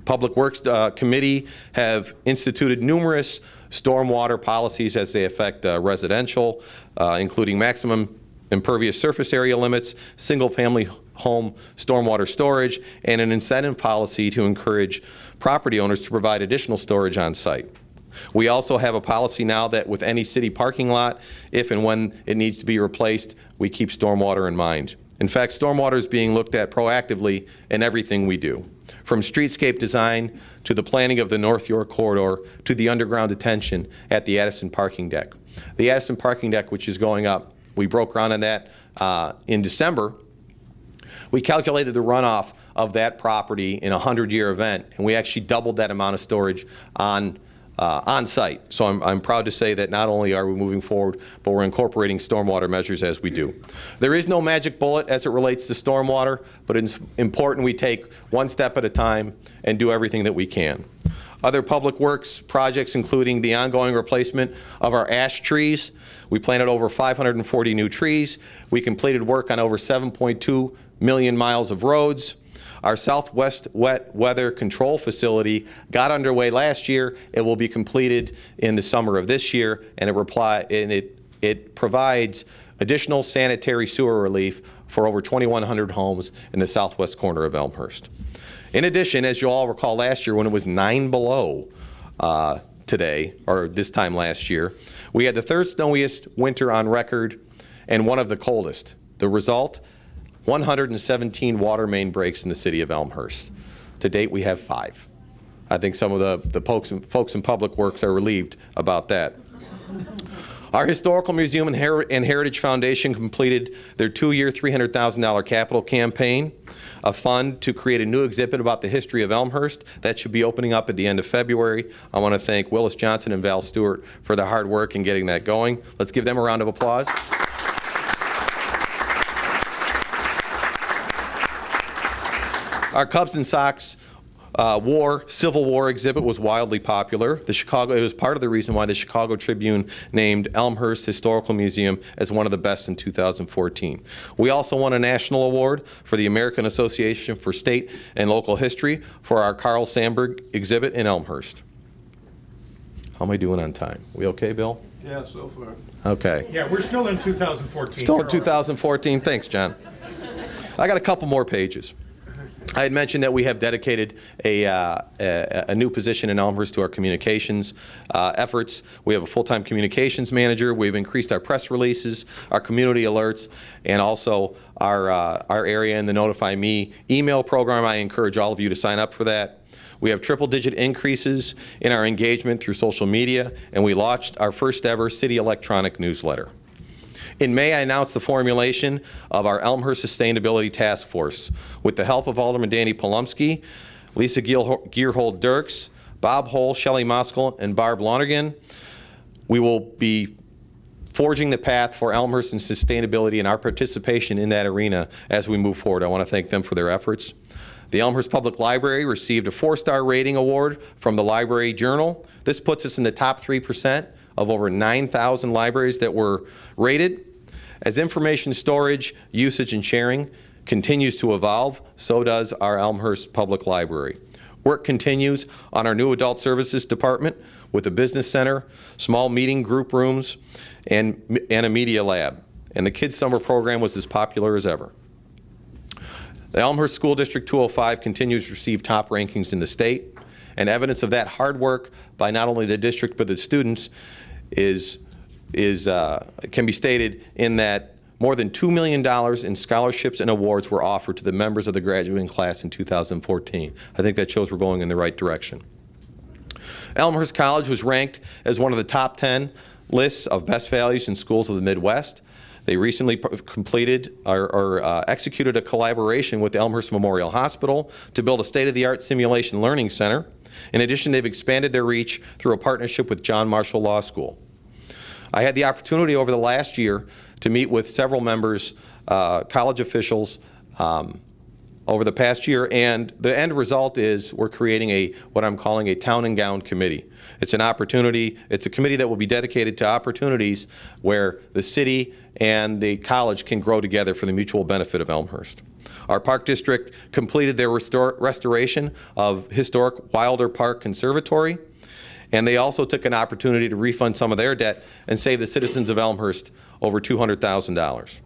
Public Works Committee, have instituted numerous stormwater policies as they affect residential, including maximum impervious surface area limits, single-family home stormwater storage, and an incentive policy to encourage property owners to provide additional storage on site. We also have a policy now that with any city parking lot, if and when it needs to be replaced, we keep stormwater in mind. In fact, stormwater is being looked at proactively in everything we do, from streetscape design to the planning of the North York corridor to the underground detention at the Addison parking deck. The Addison parking deck, which is going up, we broke ground on that in December. We calculated the runoff of that property in a 100-year event, and we actually doubled that amount of storage on site. So I'm proud to say that not only are we moving forward, but we're incorporating stormwater measures as we do. There is no magic bullet as it relates to stormwater, but it's important we take one step at a time and do everything that we can. Other public works projects, including the ongoing replacement of our ash trees. We planted over 540 new trees. We completed work on over 7.2 million miles of roads. Our Southwest Wet Weather Control Facility got underway last year. It will be completed in the summer of this year, and it provides additional sanitary sewer relief for over 2,100 homes in the southwest corner of Elmhurst. In addition, as you all recall last year when it was 9 below today, or this time last year, we had the 3rd snowiest winter on record and one of the coldest. The result? 117 water main breaks in the city of Elmhurst. To date, we have 5. I think some of the folks in Public Works are relieved about that. Our Historical Museum and Heritage Foundation completed their 2-year, $300,000 capital campaign, a fund to create a new exhibit about the history of Elmhurst. That should be opening up at the end of February. I want to thank Willis Johnson and Val Stewart for their hard work in getting that going. Let's give them a round of applause. Our Cubs and Sox Civil War exhibit was wildly popular. It was part of the reason why the Chicago Tribune named Elmhurst Historical Museum as one of the best in 2014. We also won a national award for the American Association for State and Local History for our Carl Sandburg exhibit in Elmhurst. How am I doing on time? We okay, Bill? Yeah, so far. Okay. Yeah, we're still in 2014. Still in 2014. Thanks, John. I got a couple more pages. I had mentioned that we have dedicated a new position in Elmhurst to our communications efforts. We have a full-time communications manager. We've increased our press releases, our community alerts, and also our area in the Notify Me email program. I encourage all of you to sign up for that. We have triple-digit increases in our engagement through social media, and we launched our first ever city electronic newsletter. In May, I announced the formulation of our Elmhurst Sustainability Task Force with the help of Alderman Danny Polumsky, Lisa Gearhold-Dirks, Bob Hull, Shelley Moskal, and Barb Lonergan. We will be forging the path for Elmhurst and sustainability and our participation in that arena as we move forward. I want to thank them for their efforts. The Elmhurst Public Library received a 4-star rating award from the Library Journal. This puts us in the top 3% of over 9,000 libraries that were rated. As information storage, usage, and sharing continues to evolve, so does our Elmhurst Public Library. Work continues on our new Adult Services Department with a business center, small meeting group rooms, and a media lab. And the Kids Summer Program was as popular as ever. The Elmhurst School District 205 continues to receive top rankings in the state, and evidence of that hard work by not only the district but the students can be stated in that more than $2 million in scholarships and awards were offered to the members of the graduating class in 2014. I think that shows we're going in the right direction. Elmhurst College was ranked as one of the top 10 lists of best values in schools of the Midwest. They recently completed or executed a collaboration with the Elmhurst Memorial Hospital to build a state-of-the-art simulation learning center. In addition, they've expanded their reach through a partnership with John Marshall Law School. I had the opportunity over the last year to meet with several members, college officials, over the past year, and the end result is we're creating what I'm calling a town and gown committee. It's an opportunity, it's a committee that will be dedicated to opportunities where the city and the college can grow together for the mutual benefit of Elmhurst. Our Park District completed their restoration of historic Wilder Park Conservatory, and they also took an opportunity to refund some of their debt and save the citizens of Elmhurst over $200,000.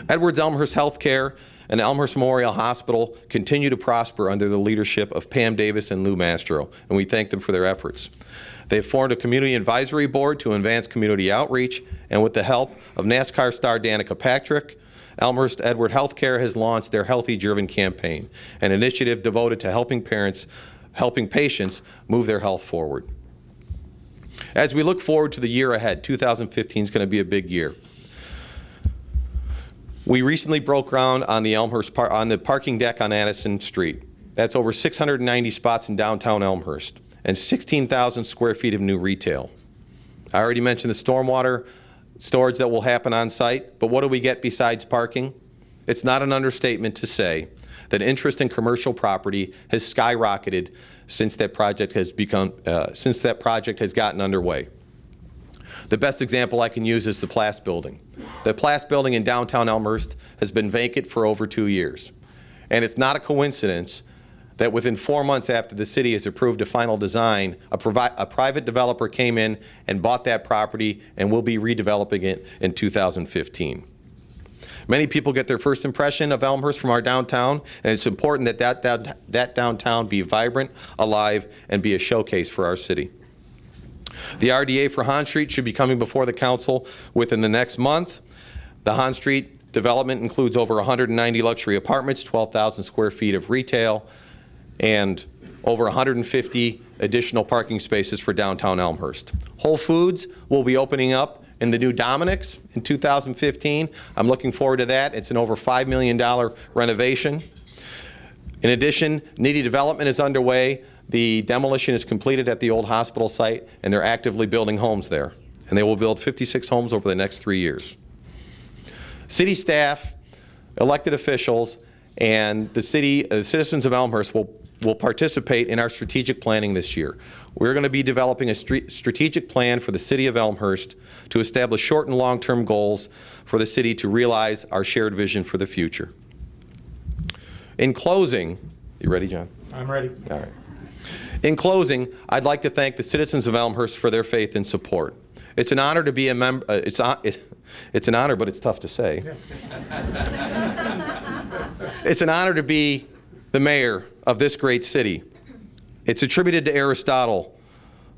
Edwards Elmhurst Healthcare and Elmhurst Memorial Hospital continue to prosper under the leadership of Pam Davis and Lou Mastro, and we thank them for their efforts. They've formed a community advisory board to advance community outreach, and with the help of NASCAR star Danica Patrick, Elmhurst Edward Healthcare has launched their Healthy Driven campaign, an initiative devoted to helping patients move their health forward. As we look forward to the year ahead, 2015 is going to be a big year. We recently broke ground on the on the parking deck on Addison Street. That's over 690 spots in downtown Elmhurst and 16,000 square feet of new retail. I already mentioned the stormwater storage that will happen on site, but what do we get besides parking? It's not an understatement to say that interest in commercial property has skyrocketed since that project has gotten underway. The best example I can use is the Plass Building. The Plass Building in downtown Elmhurst has been vacant for over 2 years. And it's not a coincidence that within 4 months after the city has approved a final design, a private developer came in and bought that property and will be redeveloping it in 2015. Many people get their first impression of Elmhurst from our downtown, and it's important that downtown be vibrant, alive, and be a showcase for our city. The RDA for Hahn Street should be coming before the council within the next month. The Hahn Street development includes over 190 luxury apartments, 12,000 square feet of retail, and over 150 additional parking spaces for downtown Elmhurst. Whole Foods will be opening up in the new Dominic's in 2015. I'm looking forward to that. It's an over $5 million renovation. In addition, Needy Development is underway. The demolition is completed at the old hospital site, and they're actively building homes there. And they will build 56 homes over the next 3 years. City staff, elected officials, and the citizens of Elmhurst will participate in our strategic planning this year. We're going to be developing a strategic plan for the city of Elmhurst to establish short and long-term goals for the city to realize our shared vision for the future. In closing, you ready, John? I'm ready. All right. In closing, I'd like to thank the citizens of Elmhurst for their faith and support. It's an honor to be a member. It's an honor, but it's tough to say. It's an honor to be the mayor of this great city. It's attributed to Aristotle.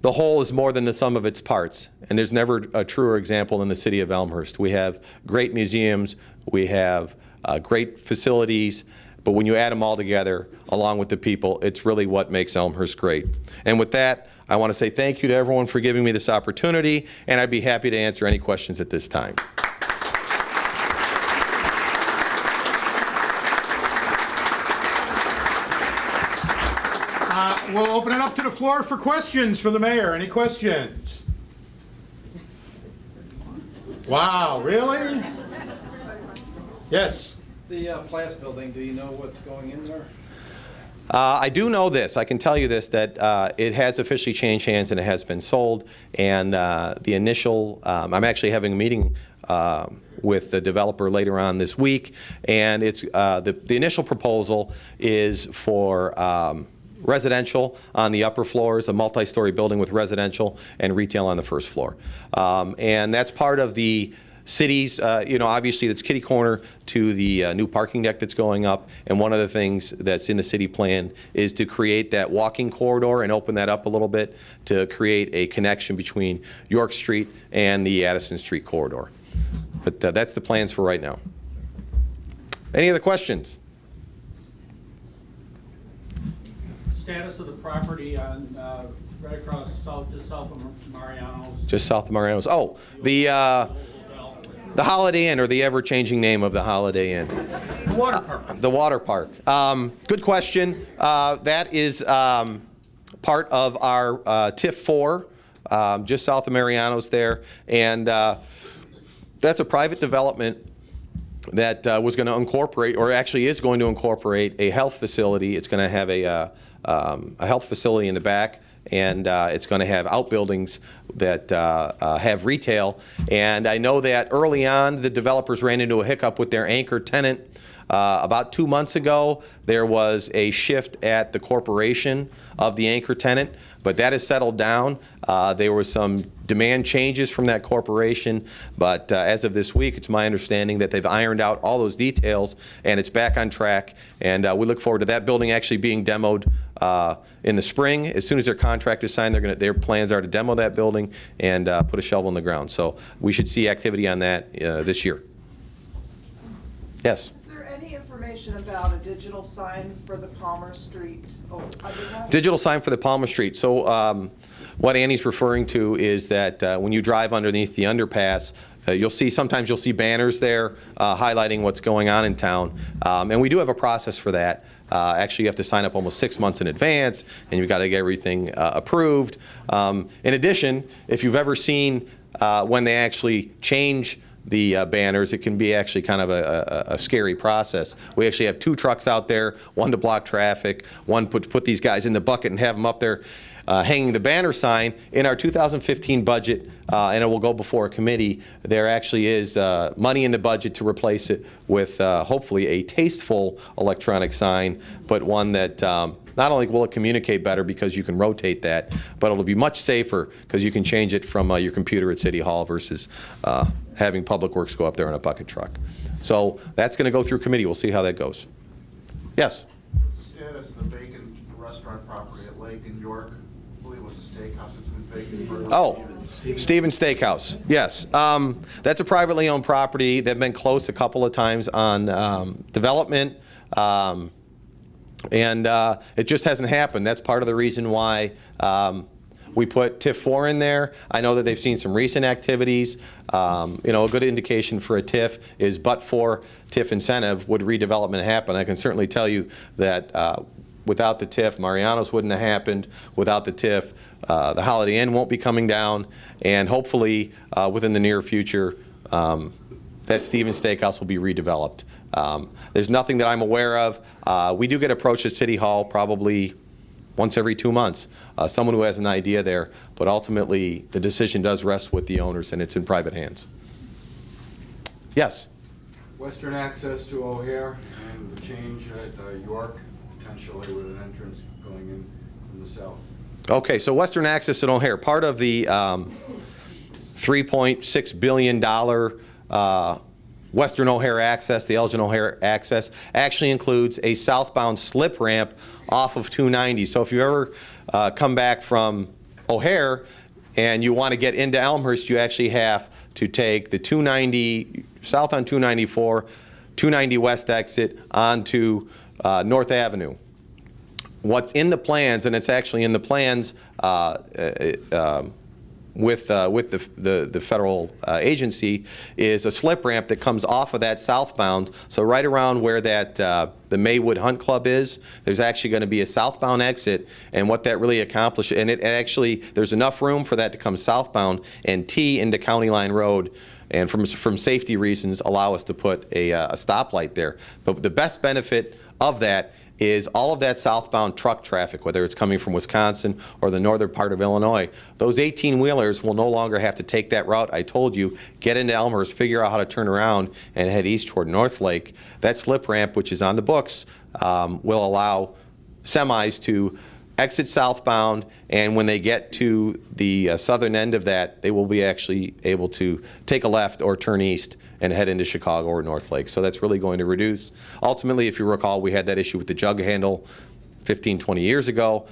The whole is more than the sum of its parts, and there's never a truer example in the city of Elmhurst. We have great museums, we have great facilities, but when you add them all together, along with the people, it's really what makes Elmhurst great. And with that, I want to say thank you to everyone for giving me this opportunity, and I'd be happy to answer any questions at this time. We'll open it up to the floor for questions for the mayor. Any questions? Wow, really? Yes. The Platts building, do you know what's going in there? I do know this. I can tell you this, that it has officially changed hands and it has been sold. And the initial, I'm actually having a meeting with the developer later on this week. And it's the initial proposal is for residential on the upper floors, a multi-story building with residential and retail on the first floor. And that's part of the cities, obviously it's kitty corner to the new parking deck that's going up. And one of the things that's in the city plan is to create that walking corridor and open that up a little bit to create a connection between York Street and the Addison Street corridor. But that's the plans for right now. Any other questions? Status of the property on right across just south of Mariano's. Just south of Mariano's. Oh, the Holiday Inn, or the ever-changing name of the Holiday Inn. The water park. The water park. Good question. That is part of our TIF 4, just south of Mariano's there. And that's a private development that was going to incorporate, or actually is going to incorporate, a health facility. It's going to have a health facility in the back, and it's going to have outbuildings that have retail. And I know that early on the developers ran into a hiccup with their anchor tenant. About 2 months ago, there was a shift at the corporation of the anchor tenant, but that has settled down. There was some demand changes from that corporation, but as of this week, it's my understanding that they've ironed out all those details, and it's back on track. And we look forward to that building actually being demoed in the spring. As soon as their contract is signed, their plans are to demo that building and put a shovel in the ground. So we should see activity on that this year. Yes. Is there any information about a digital sign for the Palmer Street? Digital sign for the Palmer Street. So what Annie's referring to is that when you drive underneath the underpass, sometimes you'll see banners there highlighting what's going on in town. And we do have a process for that. Actually, you have to sign up almost 6 months in advance, and you've got to get everything approved. In addition, if you've ever seen when they actually change the banners, it can be actually kind of a scary process. We actually have 2 trucks out there, one to block traffic, one to put these guys in the bucket and have them up there hanging the banner sign. In our 2015 budget, and it will go before a committee, there actually is money in the budget to replace it with hopefully a tasteful electronic sign, but one that not only will it communicate better because you can rotate that, but it'll be much safer because you can change it from your computer at City Hall versus having Public Works go up there in a bucket truck. So that's going to go through committee. We'll see how that goes. Yes? What's the status of the vacant restaurant property at Lake in York? I believe it was a steakhouse that's been vacant for... Oh, Stevens Steakhouse. Yes. That's a privately owned property. They've been close a couple of times on development. And it just hasn't happened. That's part of the reason why we put TIF 4 in there. I know that they've seen some recent activities. A good indication for a TIF is but for TIF incentive would redevelopment happen. I can certainly tell you that without the TIF, Mariano's wouldn't have happened. Without the TIF, the Holiday Inn won't be coming down. And hopefully within the near future, that Stevens Steakhouse will be redeveloped. There's nothing that I'm aware of. We do get approached at City Hall probably once every 2 months, someone who has an idea there, but ultimately the decision does rest with the owners and it's in private hands. Yes? Western access to O'Hare and the change at York, potentially with an entrance going in from the south. Okay, so Western access at O'Hare, part of the $3.6 billion Western O'Hare access, the Elgin O'Hare access, actually includes a southbound slip ramp off of 290. So if you ever come back from O'Hare and you want to get into Elmhurst, you actually have to take the 290 south on 294, 290 west exit onto North Avenue. What's in the plans, and it's actually in the plans with the federal agency, is a slip ramp that comes off of that southbound. So right around where that the Maywood Hunt Club is, there's actually going to be a southbound exit, and what that really accomplishes, and it actually, there's enough room for that to come southbound and tee into County Line Road, and from safety reasons allow us to put a stoplight there. But the best benefit of that is all of that southbound truck traffic, whether it's coming from Wisconsin or the northern part of Illinois, those 18-wheelers will no longer have to take that route. I told you, get into Elmhurst, figure out how to turn around and head east toward North Lake. That slip ramp, which is on the books, will allow semis to exit southbound, and when they get to the southern end of that, they will be actually able to take a left or turn east and head into Chicago or North Lake. So that's really going to reduce. Ultimately, if you recall, we had that issue with the jug handle 15, 20 years ago.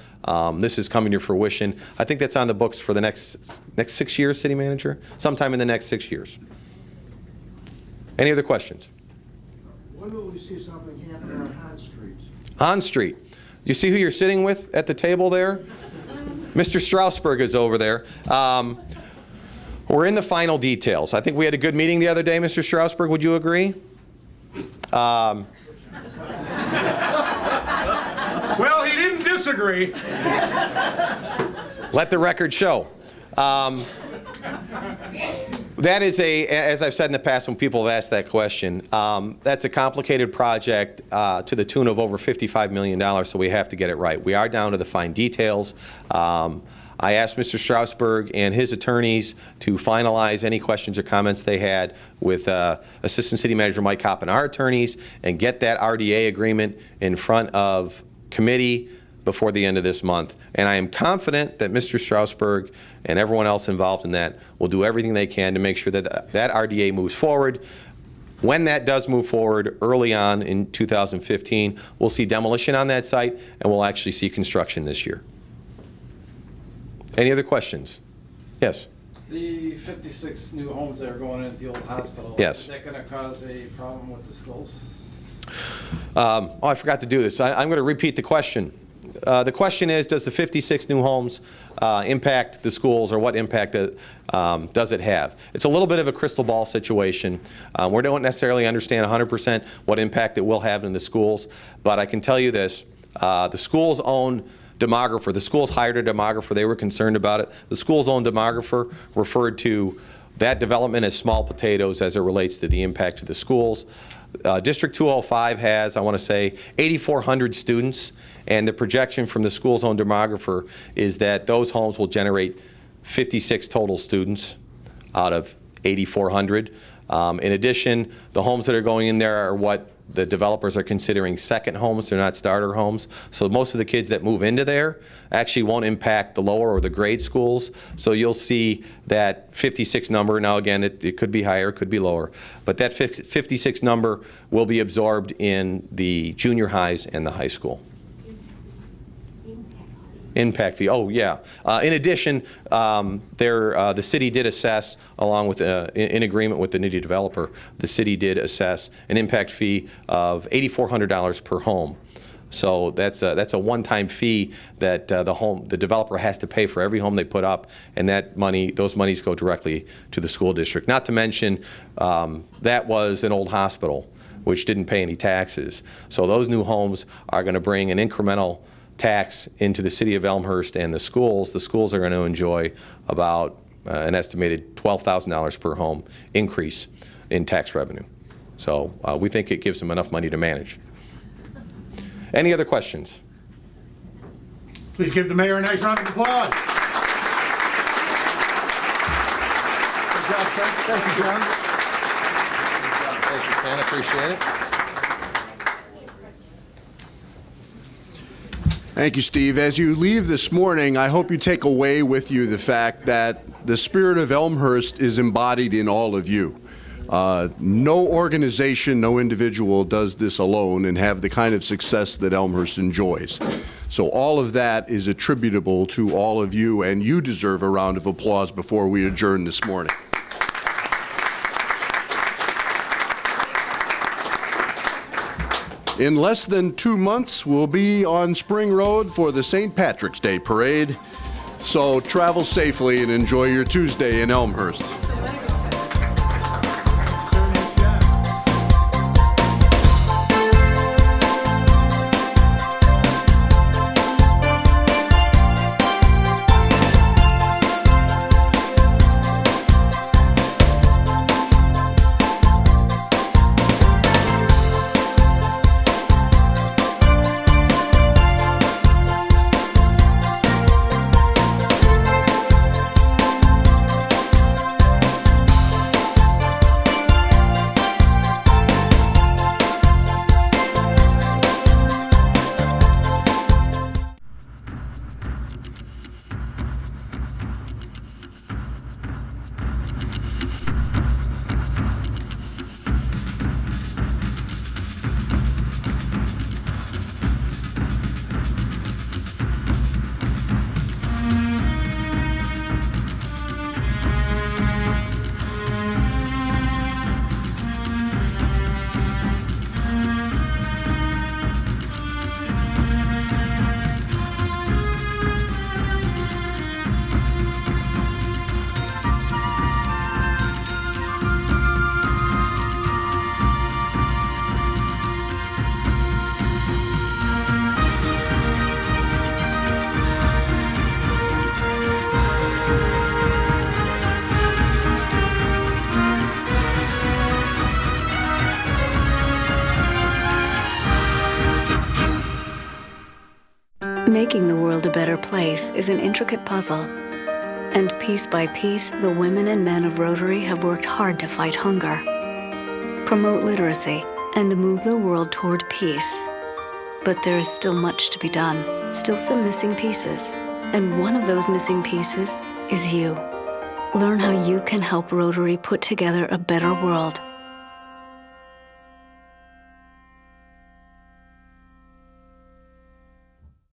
This is coming to fruition. I think that's on the books for the next 6 years, City Manager? Sometime in the next 6 years. Any other questions? When will we see something happen on Hahn Street? Hahn Street. You see who you're sitting with at the table there? Mr. Strausberg is over there. We're in the final details. I think we had a good meeting the other day, Mr. Strausberg. Would you agree? Well, he didn't disagree. Let the record show. That is as I've said in the past when people have asked that question, that's a complicated project to the tune of over $55 million, so we have to get it right. We are down to the fine details. I asked Mr. Strausberg and his attorneys to finalize any questions or comments they had with Assistant City Manager Mike Kopp and our attorneys and get that RDA agreement in front of committee before the end of this month. And I am confident that Mr. Strausberg and everyone else involved in that will do everything they can to make sure that that RDA moves forward. When that does move forward early on in 2015, we'll see demolition on that site and we'll actually see construction this year. Any other questions? Yes. The 56 new homes that are going into the old hospital. Yes. Is that going to cause a problem with the schools? I forgot to do this. I'm going to repeat the question. The question is, does the 56 new homes impact the schools, or what impact does it have? It's a little bit of a crystal ball situation. We don't necessarily understand 100% what impact it will have in the schools, but I can tell you this. The school's own demographer, the schools hired a demographer. They were concerned about it. The school's own demographer referred to that development as small potatoes as it relates to the impact to the schools. District 205 has, I want to say, 8,400 students, and the projection from the school's own demographer is that those homes will generate 56 total students out of 8,400. In addition, the homes that are going in there are what the developers are considering second homes. They're not starter homes. So most of the kids that move into there actually won't impact the lower or the grade schools. So you'll see that 56 number. Now again, it could be higher, it could be lower. But that 56 number will be absorbed in the junior highs and the high school. Impact fee. Oh, yeah. In addition, the city did assess, along with in agreement with the NITI developer, the city did assess an impact fee of $8,400 per home. So that's a one-time fee that the developer has to pay for every home they put up, and those monies go directly to the school district. Not to mention that was an old hospital which didn't pay any taxes. So those new homes are going to bring an incremental tax into the city of Elmhurst and the schools. The schools are going to enjoy about an estimated $12,000 per home increase in tax revenue. So we think it gives them enough money to manage. Any other questions? Please give the mayor a nice round of applause. Good job, Ken. Thank you, John. Thank you, Ken. Appreciate it. Thank you, Steve. As you leave this morning, I hope you take away with you the fact that the spirit of Elmhurst is embodied in all of you. No organization, no individual does this alone and have the kind of success that Elmhurst enjoys. So all of that is attributable to all of you, and you deserve a round of applause before we adjourn this morning. In less than 2 months, we'll be on Spring Road for the St. Patrick's Day Parade. So travel safely and enjoy your Tuesday in Elmhurst. Making the world a better place is an intricate puzzle. And piece by piece, the women and men of Rotary have worked hard to fight hunger, promote literacy, and move the world toward peace. But there is still much to be done, still some missing pieces. And one of those missing pieces is you. Learn how you can help Rotary put together a better world